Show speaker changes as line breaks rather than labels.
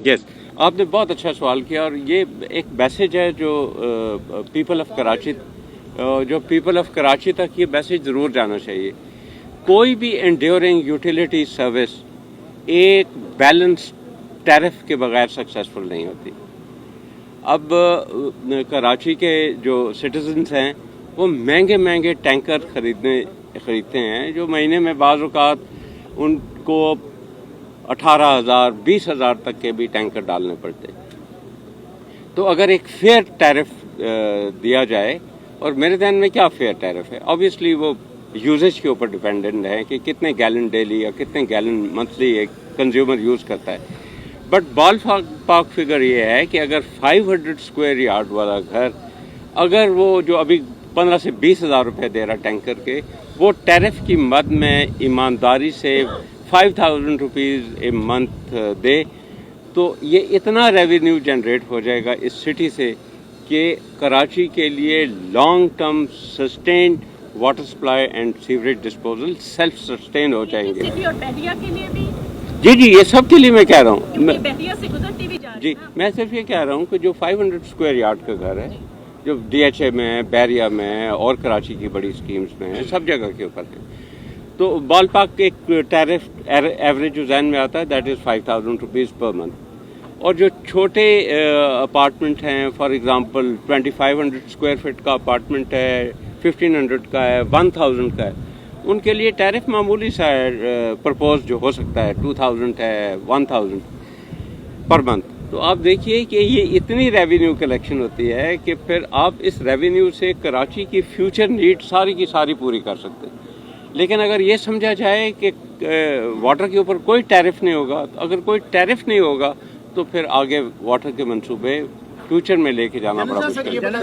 Yes, आपने बहुत अच्छा सवाल किया और ये एक मैसेज है जो पीपल ऑफ कराची तक ये मैसेज ज़रूर जाना चाहिए। कोई भी एंड्योरिंग यूटिलिटी सर्विस एक बैलेंस टैरिफ के बगैर सक्सेसफुल नहीं होती। अब कराची के जो सिटीजन्स हैं वो महंगे महंगे टैंकर खरीदते हैं जो महीने में बाज़ औक़ात उनको 18,000 20,000 तक के भी टैंकर डालने पड़ते। तो अगर एक फेयर टैरिफ दिया जाए, और मेरे ध्यान में क्या फेयर टैरिफ है, ऑब्वियसली वो यूजेज के ऊपर डिपेंडेंट है कि कितने गैलन डेली या कितने गैलन मंथली एक कंज्यूमर यूज़ करता है। बट बॉल पार्क फिगर ये है कि अगर 500 स्क्वायर यार्ड वाला घर, अगर वो जो अभी 15 से 20,000 रुपये दे रहा टैंकर के, वो टैरिफ की मद में ईमानदारी से 5,000 रुपीज़ ए मंथ दे, तो ये इतना रेवेन्यू जनरेट हो जाएगा इस सिटी से कि कराची के लिए long term sustained water supply and sewerage disposal self sustain हो जाएंगे।
सिटी और बहरिया के लिए भी?
जी, ये सब के लिए मैं कह रहा हूँ।
बहरिया से गुजरती भी जा रही है।
जी, मैं सिर्फ ये कह रहा हूँ कि जो 500 स्क्वायर यार्ड का घर है, जो DHA में, बहरिया में और कराची की बड़ी स्कीम्स में है, सब जगह के ऊपर है, तो बॉल पार्क एक टैरिफ एवरेज जो जहन में आता है that is 5,000 rupees per month. और जो छोटे अपार्टमेंट हैं, फॉर एग्जांपल 2500 स्क्वायर फीट का अपार्टमेंट है, 1500 का है, 1000 का है, उनके लिए टैरिफ मामूली सा है, प्रपोज जो हो सकता है 2000 है, 1000 पर मंथ। तो आप देखिए कि ये इतनी रेवेन्यू कलेक्शन होती है कि फिर आप इस रेवेन्यू से कराची की फ्यूचर नीड सारी की सारी पूरी कर सकते हैं। लेकिन अगर ये समझा जाए कि वाटर के ऊपर कोई टैरिफ नहीं होगा, तो अगर कोई टैरिफ नहीं होगा तो फिर आगे वाटर के मंसूबे फ्यूचर में लेके जाना बड़ा मुश्किल है।